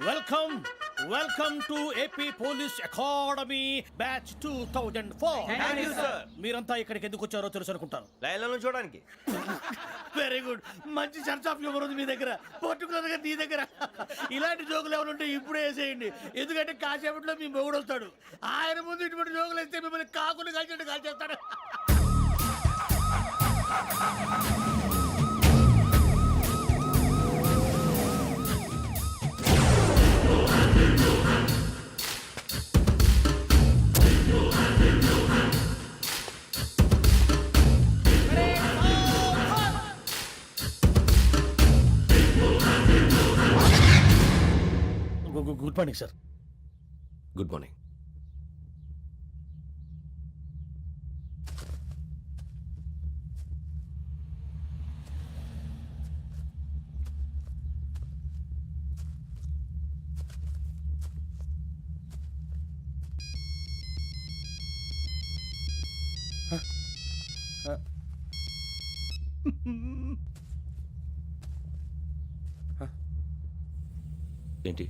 Welcome welcome to AP police academy batch 2004. మీరంతా ఇక్కడికి ఎందుకు వచ్చారో తెలుసు అనుకుంటాను. లైన్లో చూడడానికి. Very good. మంచి సెన్స్ ఆఫ్ హ్యూమర్ ఉంది మీ దగ్గర, పర్టికులర్ గా నీ దగ్గర. ఇలాంటి జోకులు ఏమైనా ఉంటే ఇప్పుడే వేసేయండి, ఎందుకంటే కాసేపట్లో మీ మొగుడు వస్తాడు. ఆయన ముందు ఇటువంటి జోకులు వేస్తే మిమ్మల్ని కాకులు కాల్చేట్టు కాల్చేస్తాడు. Good morning sir. Good morning. ఏంటి?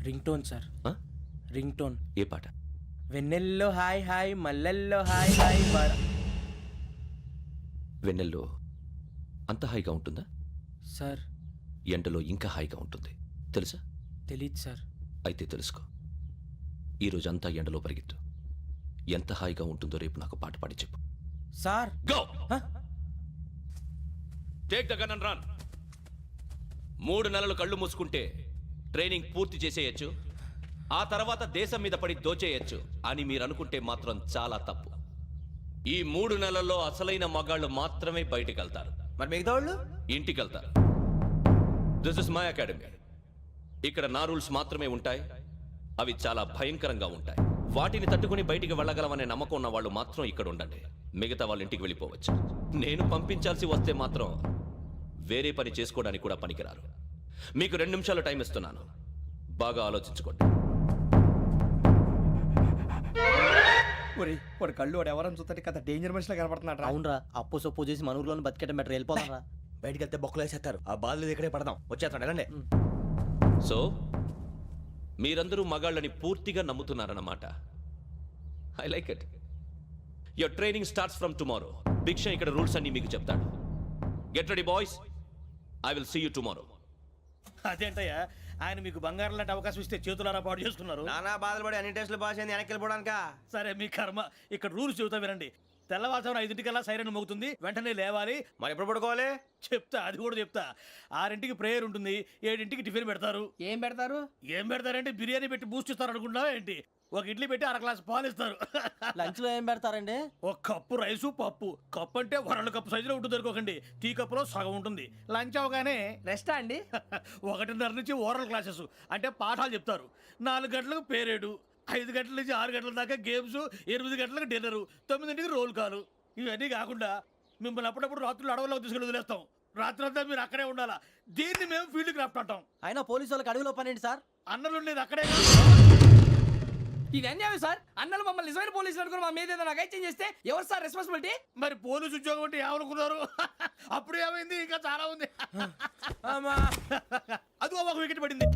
Ring tone sir. Ring tone. ఏ పాట? వెన్నెల్లో హాయ్ హాయ్ మల్లెల్లో హాయ్ హాయ్ వెన్నెల్లో అంత హాయిగా ఉంటుందా సార్? ఎండలో ఇంకా హాయిగా ఉంటుంది తెలుసా? తెలీదు సార్. అయితే తెలుసుకో. ఈరోజు అంతా ఎండలో పరిగెత్తు. ఎంత హాయిగా ఉంటుందో రేపు నాకు పాట పాడి చెప్పు. Sir go. Take the gun and run. 3 నెలలు కళ్ళు మూసుకుంటే ట్రైనింగ్ పూర్తి చేసేయచ్చు, ఆ తర్వాత దేశం మీద పడి దోచేయచ్చు అని మీరు అనుకుంటే మాత్రం చాలా తప్పు. ఈ 3 నెలల్లో అసలైన మగాళ్ళు మాత్రమే బయటికి వెళ్తారు. మరి మిగతా వాళ్ళు ఇంటికి వెళ్తారు. This is my academy. ఇక్కడ నా రూల్స్ మాత్రమే ఉంటాయి. అవి చాలా భయంకరంగా ఉంటాయి. వాటిని తట్టుకుని బయటికి వెళ్ళగలమనే నమ్మకం ఉన్న వాళ్ళు మాత్రం ఇక్కడ ఉండండి. మిగతా వాళ్ళు ఇంటికి వెళ్ళిపోవచ్చు. నేను పంపించాల్సి వస్తే మాత్రం వేరే పని చేసుకోవడానికి కూడా పనికిరారు. మీకు 2 నిమిషాలు టైం ఇస్తున్నాను, బాగా ఆలోచించుకోండి. వాడు కళ్ళు వాడు ఎవరని చూస్తే కదా డేంజర్ మనిషిలో కనపడుతున్నాడు. అవునరా, అప్పు సొప్పు చేసి మన ఊర్లో బతికేయడం బెటర్. వెళ్ళిపోతారా? బయటికి వెళ్తే బొక్కలు వేసేస్తారు. ఆ బాధలు ఇక్కడే పడదాం. వచ్చేస్తాడు వెళ్ళండి. సో మీరందరూ మగాళ్ళని పూర్తిగా నమ్ముతున్నారన్నమాట. I like it. Your training starts from tomorrow. Bhiksha ఇక్కడ రూల్స్ అన్ని మీకు చెప్తాడు. Get ready boys, I will see you tomorrow. అదేంటయ్యా, ఆయన మీకు బంగారం లాంటి అవకాశం ఇస్తే చేతులారా పాటు చేసుకున్నారు. నానా బాధలు పడి అన్ని టెస్టులు పాస్ అయింది, వెనక్కి వెళ్ళిపోవడానికా? సరే మీ కర్మ. ఇక్కడ రూల్స్ చెబుతా వినండి. తెల్లవారుజామున 5 సైరన్ మోగుతుంది, వెంటనే లేవాలి. మరి ఎప్పుడు పడుకోవాలి? చెప్తా, అది కూడా చెప్తా. 6 ప్రేయర్ ఉంటుంది, 7 టిఫిన్ పెడతారు. ఏం పెడతారు? ఏం పెడతారంటే బిర్యానీ పెట్టి బూస్ట్ ఇస్తారు అనుకుంటున్నావా ఏంటి? ఒక ఇడ్లీ పెట్టి 1 గ్లాస్ పాలు ఇస్తారు. లంచ్ లో ఏం పెడతారండి? ఒక కప్పు రైసు పప్పు. కప్పు అంటే 1 కప్పు సైజులో ఉంటుంది అనుకోకండి. టీ కప్పులో సగం ఉంటుంది. లంచ్ అవగానే రెస్టా అండి? 1:30 నుంచి ఓరల్ క్లాసెస్ అంటే పాఠాలు చెప్తారు. 4 గంటలకు పేరేడు, 5 గంటల నుంచి 6 గంటల దాకా గేమ్స్, 8 గంటలకు డిన్నరు, 9ంటికి రోల్ కాలు. ఇవన్నీ కాకుండా మిమ్మల్ని అప్పుడప్పుడు రాత్రులు అడవుల్లో తీసుకెళ్ళి వదిలేస్తాం. రాత్రంతా మీరు అక్కడే ఉండాలా. దీన్ని మేము ఫీల్డ్ క్రాఫ్ట్ అంటాం. అయినా పోలీసు వాళ్ళకి అడవిలో పని ఏంటి సార్? అన్నలు ఉండేది అక్కడే. ఇది అన్యాయం సార్. అన్నలు మమ్మల్ని నిజమైన పోలీసులు అనుకుని మా మీద ఏదైనా చేంజ్ చేస్తే ఎవరు సార్ రెస్పాన్సిబిలిటీ? మరి పోలీసు ఉద్యోగం అంటే ఏమనుకున్నారు? అప్పుడు ఏమైంది, ఇంకా చాలా ఉంది. అది ఒక వికెట్ పడింది.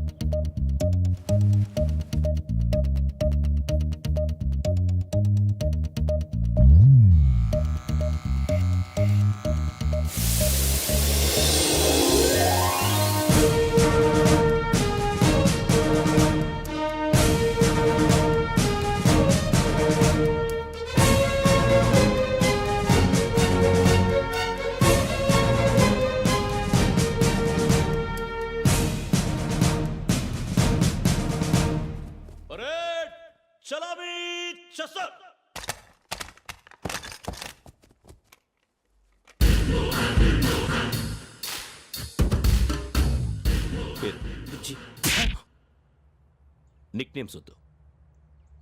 నిక్ నేమ్స్ వద్దు,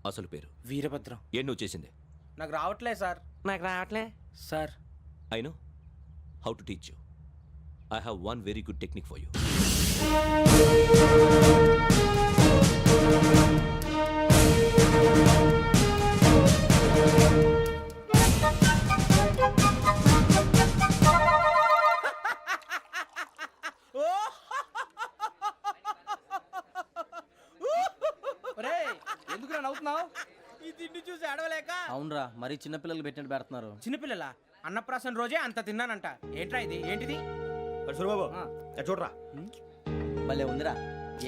అసలు పేరు. వీరభద్రం. ఏం నువ్వు చేసింది? నాకు రావట్లే సార్. నాకు రావట్లే sir. I know how to teach you. I have one very good technique for you. ఎందుకు నవ్వుతున్నావు? ఈ తిండి చూసి అడవలేక. అవునరా, మరి చిన్నపిల్లలు పెట్టినట్టు పెడుతున్నారు. చిన్నపిల్లల అన్నప్రాసన రోజే అంత తిన్నానంట. ఏంట్రా ఇది? ఏంటిది? సూరిబాబు చూడరా, భలే ఉందిరా.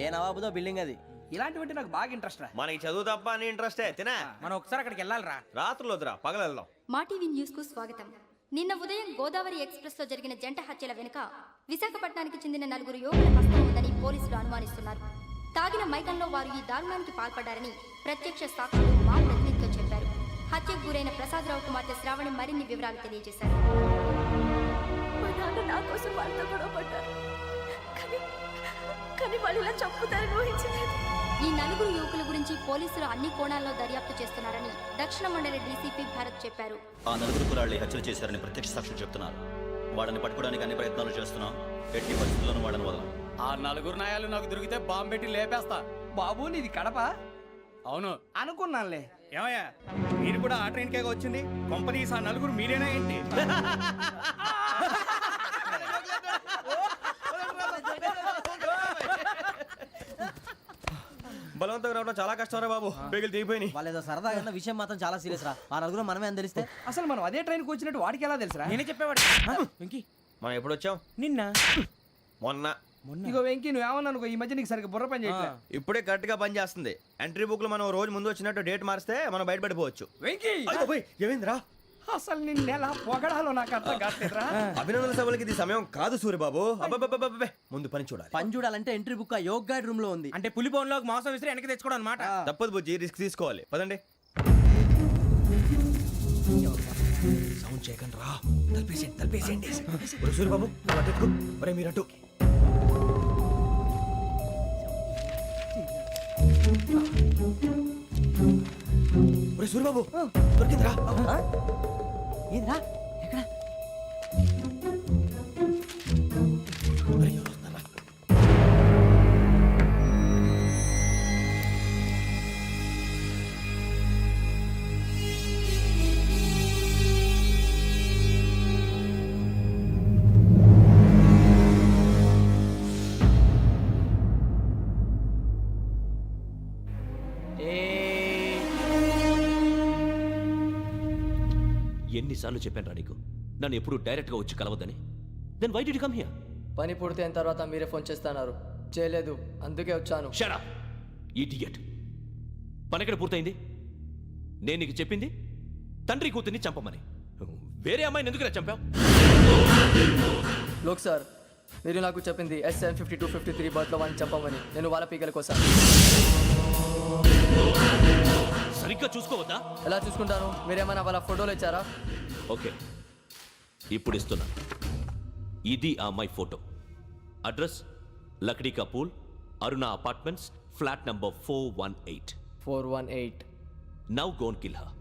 ఏ నవాబుదో బిల్డింగ్ అది. ఇలాంటివంటే నాకు బాగా ఇంట్రెస్ట్ రా. మనకి చదువు తప్ప అని ఇంట్రెస్టే తినా. మనం ఒకసారి అక్కడికి వెళ్ళాలిరా. రాత్రులు వద్దురా, పగలు వెళ్దాం. మా టీవీ న్యూస్ కు స్వాగతం. నిన్న ఉదయం గోదావరి ఎక్స్ప్రెస్ లో జరిగిన జంట హత్యల వెనుక విశాఖపట్నానికి చెందిన 4 యువకుల హస్తం ఉందని పోలీసులు అనుమానిస్తున్నారు. తాగిన మైకంలో వారు ఈ దారుణానికి పాల్పడ్డారని ప్రత్యక్ష సాక్షులు మా ప్రతినిధితో చెప్పారు. హత్యకు గురైన ప్రసాదరావు కుమార్తె శ్రావణి మరిన్ని వివరాలు తెలియజేశారు. మా నాన్న నా కోసం వాళ్ళతో గొడవ పడ్డారు, కానీ వాళ్ళు ఇలా చంపుతారని ఊహించలేదు. ఈ 4 యువకుల గురించి పోలీసులు అన్ని కోణాల్లో దర్యాప్తు చేస్తున్నారని దక్షిణ మండలి డీసీపీ భరత్ చెప్పారు. ఆ 4 కుర్రాళ్ళే హత్యలు చేశారని ప్రత్యక్ష సాక్షులు చెప్తున్నారు. వాళ్ళని పట్టుకోవడానికి అన్ని ప్రయత్నాలు చేస్తున్నాం. ఎట్టి పరిస్థితుల్లోనూ వాళ్ళని వదలం. ఆ 4 నాయాలు నాకు దొరికితే బాంబు పెట్టి లేపేస్తా. బాబు నీది కడప? అవును అనుకున్నానులే. ఏమయ్యా, మీరు కూడా ఆ ట్రైన్ కేగా వచ్చింది? కొంపదీసి ఆ 4 మీరేనా ఏంటి? బలవంతంగా రావడం చాలా కష్టం రా బాబు, పేగులు తీగిపోయినాయి. వాళ్ళేదో సరదాగా విషయం మాత్రం చాలా సీరియస్ రా. ఆ నలుగురు మనమే అని తెలిస్తే. అసలు మనం అదే ట్రైన్కి వచ్చినట్టు వాడికి ఎలా తెలుసురా? నేనే చెప్పేవాడు. వెంకీ, మనం ఎప్పుడు వచ్చాం? నిన్న మొన్న. ఇగో వెంకీ నువ్వేమన్నా అనుకో, ఈ మధ్య నీకు సరిగ్గా బుర్ర పని చేయట్లే. ఇప్పుడే కరెక్ట్ గా పని చేస్తుంది. ఎంట్రీ బుక్ లో మనం రోజు ముందు వచ్చినట్టు డేట్ మారిస్తే మనం బయటపడిపోవచ్చు. వెంకీ ఏమైందిరా? అసలు నిన్న ఎలా పొగడాలో నాకు అర్థం కాట్లేదురా. అభినందన సభలకి ఇది సమయం కాదు సూరిబాబు. అబ్బబ్బబ్బబ్బబ్బే, ముందు పని చూడాలి. పని చూడాలంటే ఎంట్రీ బుక్ ఆ యోగ్ గైడ్ రూమ్ లో ఉంది. అంటే పులి బోన్లోకి మాంసం విసిరి వెనక్కి తెచ్చుకోవడం అనమాట. తప్పదు బుజ్జి, రిస్క్ తీసుకోవాలి. పదండి. సౌండ్ చేయకండి రా. తలపేసేయండి. సూరిబాబు ఒరే మీరు అటు. ఒరే సూరిబాబు దొరికిందిరా. ఏంద్రా ఎక్కడ? ఒరే, ఎవరు వస్తున్నారా? ఎన్నిసార్లు చెప్పాను నీకు నన్ను ఎప్పుడు డైరెక్ట్ గా వచ్చి కలవద్దని? Then why did you come here? పని పూర్తయిన తర్వాత మీరే ఫోన్ చేస్తున్నారు. చేయలేదు, అందుకే వచ్చాను. Shut up idiot. పని ఎక్కడ పూర్తయింది? నేను నీకు చెప్పింది తండ్రి కూతుర్ని చంపమని. వేరే అమ్మాయిని ఎందుకు చంపావు? లోక్ సార్, మీరు నాకు చెప్పింది SM5253 బర్త్లో వాడిని చంపమని. నేను వాళ్ళ పీకల కోసం. సరిగ్గా చూసుకోవద్దా? ఎలా చూసుకుంటాను? మీరేమైనా వాళ్ళ ఫోటోలు ఇచ్చారా? ఓకే, ఇప్పుడు ఇస్తున్నా. ఇది ఆ అమ్మాయి ఫోటో. అడ్రస్ లక్డీ కా pool, Aruna apartments, flat number 418. 418. Now go and kill her.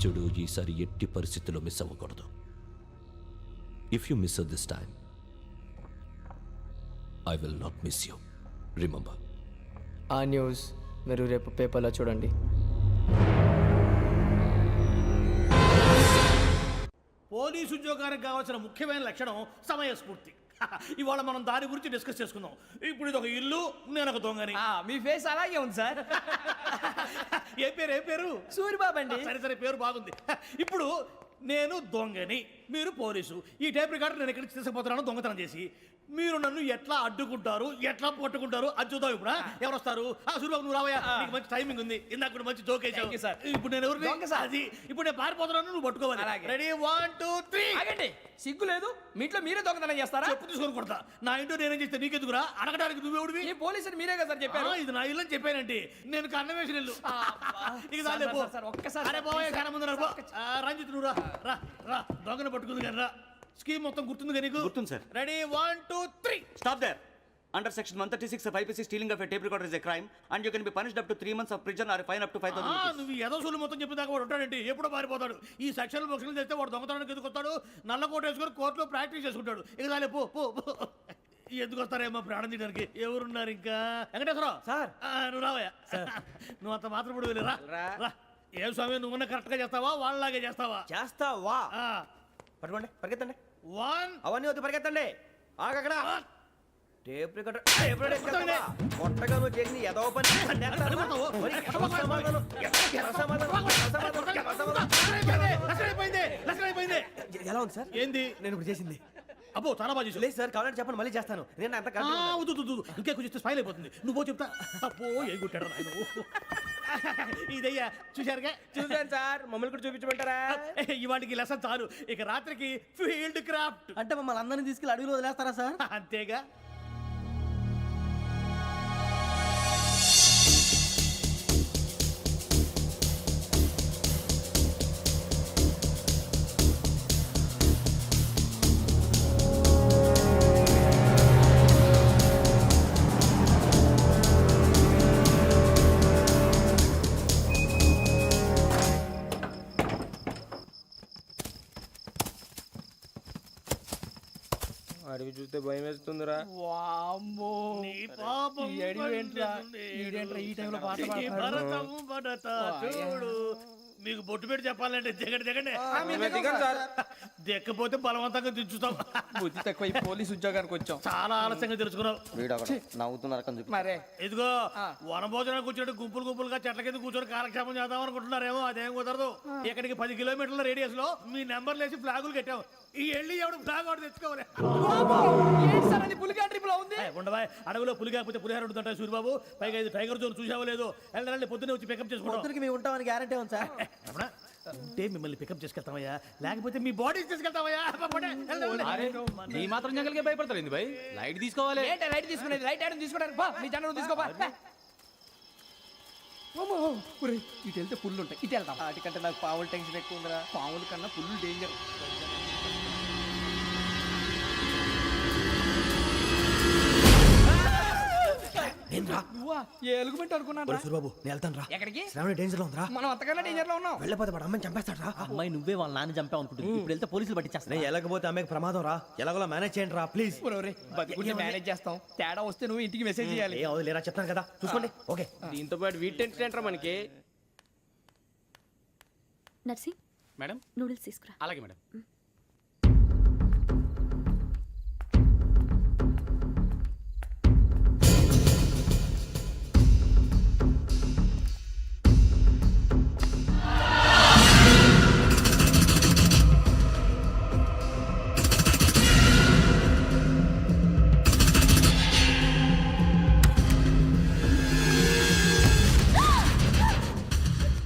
చూడు, ఈసారి ఎట్టి పరిస్థితుల్లో మిస్ అవ్వకూడదు. If you miss this time I will not miss you. Remember. ఆ న్యూస్ మీరు రేపు పేపర్లో చూడండి. పోలీసు ఉద్యోగానికి కావాల్సిన ముఖ్యమైన లక్షణం సమయస్ఫూర్తి. ఇవాళ మనం దాని గురించి డిస్కస్ చేసుకుందాం. ఇప్పుడు ఇది ఒక ఇల్లు, నేను ఒక దొంగని. మీ ఫేస్ అలాగే ఉంది సార్. ఏ పేరు? సూరిబాబు అండి. సరే పేరు బాగుంది. ఇప్పుడు నేను దొంగని, మీరు పోలీసు. ఈ టైప్ రికార్డు నేను ఎక్కడికి తీసుకుపోతున్నాను దొంగతనం చేసి. మీరు నన్ను ఎట్లా అడ్డుకుంటారు, ఎట్లా పట్టుకుంటారు అది చూద్దాం. ఇప్పుడు ఎవరు వస్తారు? సూరిబాబు నువ్వు రావయ్యా, నీకు మంచి టైమింగ్ ఉంది. ఇందాక కూడా మంచి జోక్ వేసావు సార్. ఇప్పుడు నేను ఎవరు? అది ఇప్పుడు నేను పారిపోతున్నాను, నువ్వు పట్టుకోవాలి. రెడీ 1 2 3. ఆగండి, సిగ్గు లేదు? మీ ఇంట్లో మీరే దొంగతనం చేస్తారా? చెప్పు తీసుకొని కొడతా. నా ఇంట్లో నేనేం చేస్తే నీకెందుకురా? అడగడానికి నువ్వెవడివి? ఈ పోలీసులు మీరే కదా సార్ చెప్పారు. ఇది నా ఇల్లు అని చెప్పానండి. నేను కన్నం వేసిన ఇల్లు. ఇక చాలే పో. ఒక్కసారి అరే బాబాయ్, కన్నం ముందు రా. రంజిత్ నువ్వు రా. దొంగను పట్టుకుంది కానీ రా. స్కీమ్ మొత్తం గుర్తుంది నీకు? గుర్తుంది sir. Ready 1 2 3. Stop there. Under section 136 of IPC, stealing of a tape recorder is a crime and you can be punished up to 3 months of prison or a fine up to 5,000 rupees. నువ్వు ఏదో సూలు మొత్తం చెప్పేదాకా వాడు ఉంటాడండి. ఎప్పుడో పారిపోతాడు. ఈ సెక్షన్లు బొక్షన్లు చేస్తే వాడు దొంగతనానికి ఎందుకు వస్తాడు? నల్ల కోట వేసుకొని కోర్టులో ప్రాక్టీస్ చేసుకుంటాడు. ఇక చాలే పో. ఎందుకు వస్తారేమో ప్రాణం తీయడానికి ఎవరున్నారు ఇంకా వెంకటేశ్వరరావు సార్. నువ్వు రావయ్యా నువ్వు అంత మాత్రం ఇప్పుడు వెళ్ళి రా ఏం స్వామి నువ్వున్న కరెక్ట్ గా చేస్తావా వాళ్ళలాగే చేస్తావా చేస్తావా పట్టుకోండి పరిగెత్తండి 1 అవన్నీ వద్దు పరిగెత్తండి ఆగక్కడ టేప్ రికార్డర్ కొట్టగా నువ్వు చేసింది ఏదో పని ఎలా ఉంది సార్ ఏంది నేను ఇప్పుడు చేసింది అబ్బో చాలా బాగా చేసావు. లేదు సార్ కావాలంటే చెప్పండి మళ్ళీ చేస్తాను నేను అంత ఆ, వద్దు, వద్దు, వద్దు. ఇంకే కొంచెం స్మైల్ అయిపోతుంది నువ్వు చెప్తా అబ్బో ఏ కొట్టాడు నాయన ఇదయ్యా చూశారుగా చూసాను సార్ మమ్మల్ని కూడా చూపించమంటారా? ఇవాటికి లెసన్ చాలు ఇక రాత్రికి ఫీల్డ్ క్రాఫ్ట్ అంటే మమ్మల్ని అందరినీ తీసుకెళ్ళి అడవిలో వదిలేస్తారా సార్? అంతేగా అడవి చూస్తే భయం వేస్తుందిరా. వామ్మో నీ పాపం ఈ అడవి ఏంట్రా? ఈడేంట్రా ఈ టైంలో పాట పాడుతున్నాడు? భరతం భరత చూడు మీకు బొట్టు పెట్టి చెప్పాలంటే దిగండి దిగండి దిగండి సార్. దిక్కపోతే బలవంతంగా దించుతాం బుద్ధి తక్కువ ఈ పోలీస్ ఉద్యోగానికి వచ్చాం. చాలా ఆలస్యంగా తెలుసుకున్నావు నవ్వుతున్నారు మరే ఇదిగో వనభోజనానికి కూర్చొని గుంపులు గుంపులుగా చెట్ల కింద కూర్చొని కాలక్షేపం చేద్దాం అనుకుంటున్నారేమో అదేం కుదరదు ఇక్కడికి 10 కిలోమీటర్ల రేడియస్ లో మీ నెంబర్లు వేసి ఫ్లాగులు కట్టాం ఈ వెళ్ళి ఎవడు ఫ్లాగ్ ఒకటి తెచ్చుకోవాలి ఏంటి సార్ అది పులిగా ట్రిప్ లో ఉంది? ఉండవా అడవిలో పులి కాకపోతే పులిహార ఉంటుంటా సూరిబాబు పైగా ఇది టైగర్ జోన్ చూసావో లేదో వెళ్ళండి పొద్దున్నే వచ్చి పికప్ చేసుకుంటాం పొద్దునకి మేము ఉంటామని గ్యారంటీ ఉంది సార్. రమణ, ఉంటే మిమ్మల్ని పికప్ చేసుకెళ్తామయ్యా లేకపోతే మీ బాడీ తీసుకెళ్తామయ్యా ఈ మాత్రం జంగల్కే భయపడతారు ఏంది భయ్? లైట్ తీసుకోవాలి. ఏంటి రైట్ తీసుకునేది? రైట్ హ్యాండ్ తీసుకోవడానికి బా నీ జనం తీసుకోబా. ఇటు వెళ్తే పుల్లు ఉంటాయి ఇటు వెళ్తాం. వాటికంటే నాకు పావులు టెన్షన్ ఎక్కువ ఉందిరా. పాముల కన్నా పుల్లు డేంజర్. నువ్వా ఏ ఎలుగుబెట్టి అనుకున్నాను రా. సూరిబాబు నేను వెళ్తాను రా ఎక్కడికి? శ్రావణి డేంజర్ లో ఉందిరా మనం అంతకన్నా డేంజర్ లో ఉన్నాం. వెళ్ళపోతే వాడు అమ్మని చంపేస్తాడు రా అమ్మాయి నువ్వే వాళ్ళ నాన్న చంపావు అనుకుంటుంది. ఇప్పుడు వెళ్తే పోలీసులు పట్టించేస్తా. నేను వెళ్ళకపోతే అమ్మకి ప్రమాదం రా ఎలాగోలా మేనేజ్ చేయండి రా ప్లీజ్ ఒరేయ్, బతుకుంటే మేనేజ్ చేస్తాం. తేడా వస్తే నువ్వు ఇంటికి మెసేజ్ చేయాలి. ఏ అవదు లేరా చెప్తాను కదా చూసుకోండి ఓకే దీంతో పాటు వీటి టెన్షన్ ఏంట్రా మనకి? నర్సి మేడం నూడిల్స్ తీసుకురా. అలాగే మేడం.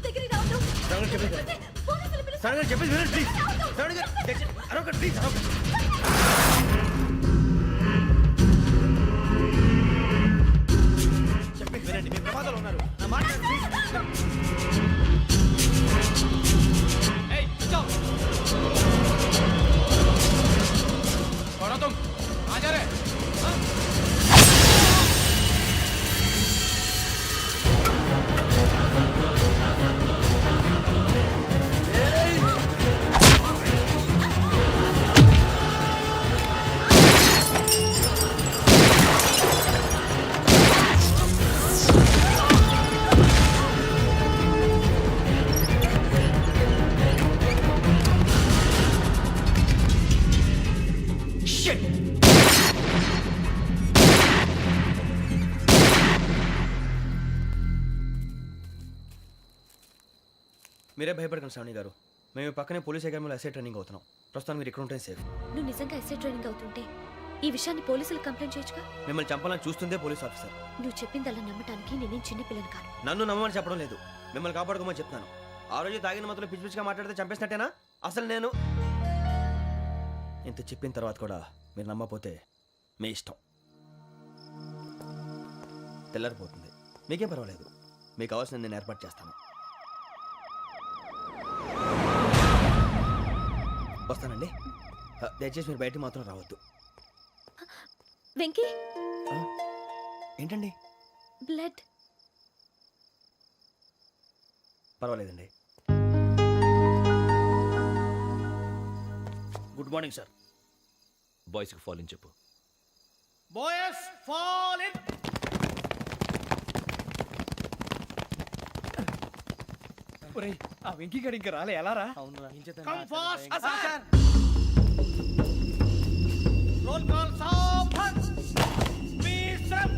దగ్గరికి రావద్దు. శ్రావణి చెప్పేసి వినండి ప్లీజ్ శ్రావణి గారు అరొకటి ప్లీజ్ అరొకటి చెప్పేసి వినండి మీ ప్రమాదాలు ఉన్నారు నా మాట ప్లీజ్ ఏయ్ चुप छोड़ो तुम आ जा रहे మీరే భయపడకండి శ్రావణి గారు మేము పక్కనే పోలీస్ అకాడమీలో ఎస్ఐ ట్రైనింగ్ అవుతున్నాం ప్రస్తుతం మీరు ఇక్కడ ఉంటే సేఫ్ నువ్వు నిజంగా ఎస్ఐ ట్రైనింగ్ అవుతుంటే ఈ విషయాన్ని పోలీసులకు కంప్లైంట్ చేయొచ్చుగా. మిమ్మల్ని చంపాలని చూస్తుందే పోలీస్ ఆఫీసర్ నువ్వు చెప్పిందల్లా నమ్మటానికి నేనేం చిన్న పిల్లని కాను. నన్ను నమ్మమని చెప్పడం లేదు మిమ్మల్ని కాపాడుకోమని చెప్తున్నాను ఆ రోజు తాగిన మత్తులో పిచ్చి పిచ్చిగా మాట్లాడితే చంపేసినట్టేనా అసలు నేను ఇంత చెప్పిన తర్వాత కూడా మీరు నమ్మపోతే మీ ఇష్టం తెల్లరిపోతుంది మీకేం పర్వాలేదు మీకు కావాల్సిన నేను ఏర్పాటు చేస్తాను వస్తానండి దయచేసి మీరు బయటికి మాత్రం రావద్దు వెంకీ ఏంటండి బ్లడ్. పర్వాలేదండి గుడ్ మార్నింగ్ సార్ బాయ్స్కి ఫాలోని చెప్పు. Boys fall in. ఒరేయ్ ఆ వెంకీ గడి ఇంకా రాలే ఎలా రా come fast sir. Roll call సావధాన్. విశ్రమ్.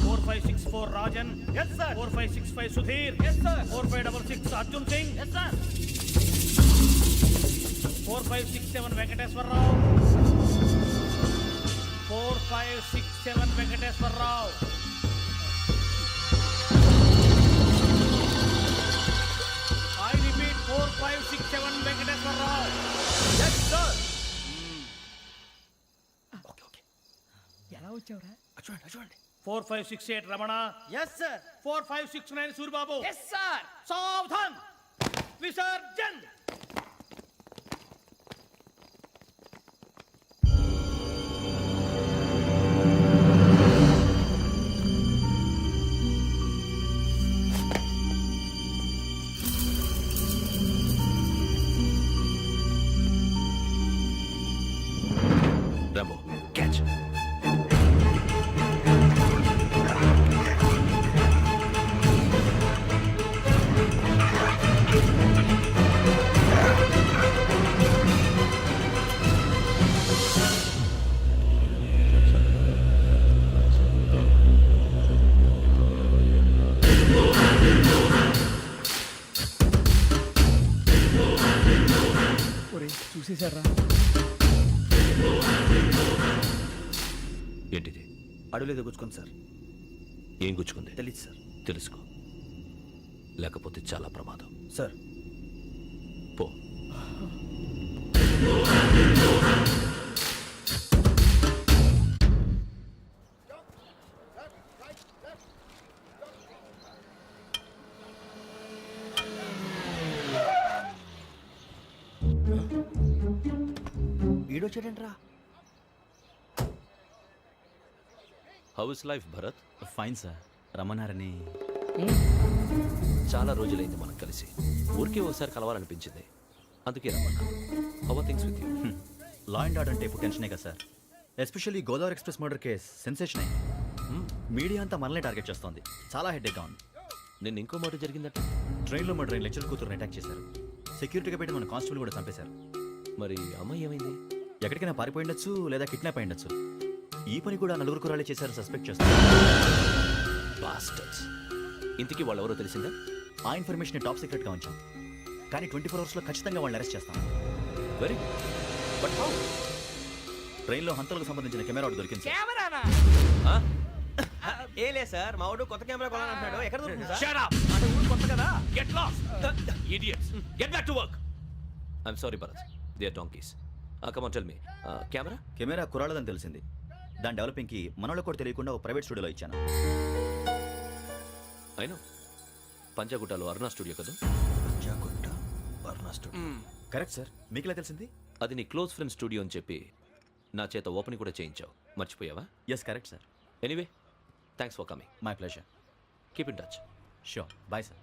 4564 Rajan. yes sir. 4565 Sudheer. yes sir. 4566 Arjun Singh. yes sir. 4567 Venkateswara Rao. 4567 Venkateswara Rao. I repeat 4567 Venkateswara Rao. yes sir. ఎలా వచ్చావురా చూడండి 4568 Ramana. Yes sir 4569 Suribabu. Yes sir సావధాన్. విసర్జన్. Rambo catch. ఒరేయ్ చూసేశారా ఏంటిది? అడవిలో గుచ్చుకోండి సార్. ఏం గుచ్చుకుంది? తెలీదు సార్. తెలుసుకో, లేకపోతే చాలా ప్రమాదం. సార్ పో. ఈడొచ్చాడేంట్రా? How is life Bharat? Fine sir. రమ్మన్నారని. చాలా రోజులైంది మనం కలిసి. ఊరికే ఒకసారి కలవాలనిపించింది, అందుకే రమ్మన్నా. How are things with you? Law and order అంటే ఇప్పుడు టెన్షనే కదా sir. Especially Godavari express murder case sensation అయింది. మీడియా అంతా మనల్ని టార్గెట్ చేస్తోంది. చాలా హెడ్ఏక్గా ఉంది. నిన్న ఇంకో మాట జరిగిందట. ట్రైన్లో మా ట్రైన్ లెక్చర్ కూతురుని అటాక్ చేశారు. సెక్యూరిటీగా పెట్టి మన కానిస్టేబుల్ కూడా చంపేశారు. మరి అమ్మాయి ఏమైంది? ఎక్కడికైనా పారిపోయి ఉండొచ్చు, లేదా కిడ్నాప్ అయి ఉండొచ్చు. ఈ పని కూడా నలుగురు కురాలే చేశారు సస్పెక్ట్ చేస్తారు. బాస్టర్స్. ఇంతకీ వాళ్ళెవరో తెలిసిందా? ఆ ఇన్ఫర్మేషన్ టాప్ సీక్రెట్గా ఉంచాం, కానీ 24 అవర్స్లో ఖచ్చితంగా వాళ్ళని అరెస్ట్ చేస్తాం. Very but how? ట్రైన్లో హంతలకు సంబంధించిన కెమెరా ఒకటి దొరికింది సార్. కెమెరానా? ఏలే సార్, మా వాడు కొత్త కెమెరా కొనాలంటున్నాడు. ఎక్కడ దొరుకుతుంది సార్? Shut up! అంటే ఊరు కొత్త కదా. Get lost! Idiots! Get back to work! I'm sorry, Bharat. They are donkeys. Come on, tell me. Camera? Camera కురాలదని తెలిసింది. దాని డెవలపింగ్కి మనలో కూడా తెలియకుండా ఒక ప్రైవేట్ స్టూడియోలో ఇచ్చాను. I know. పంజాగుట్టలో అరుణా స్టూడియో కదా? పంజాగుట్ట వర్ణ స్టూడియో. Correct sir. మీకు ఎలా తెలిసింది? అది నీ క్లోజ్ ఫ్రెండ్ స్టూడియో అని చెప్పి నా చేత ఓపెనింగ్ కూడా చేయించావు. మర్చిపోయావా? Yes correct sir. Anyway, thanks for coming. My pleasure. Keep in touch. Sure. Bye sir.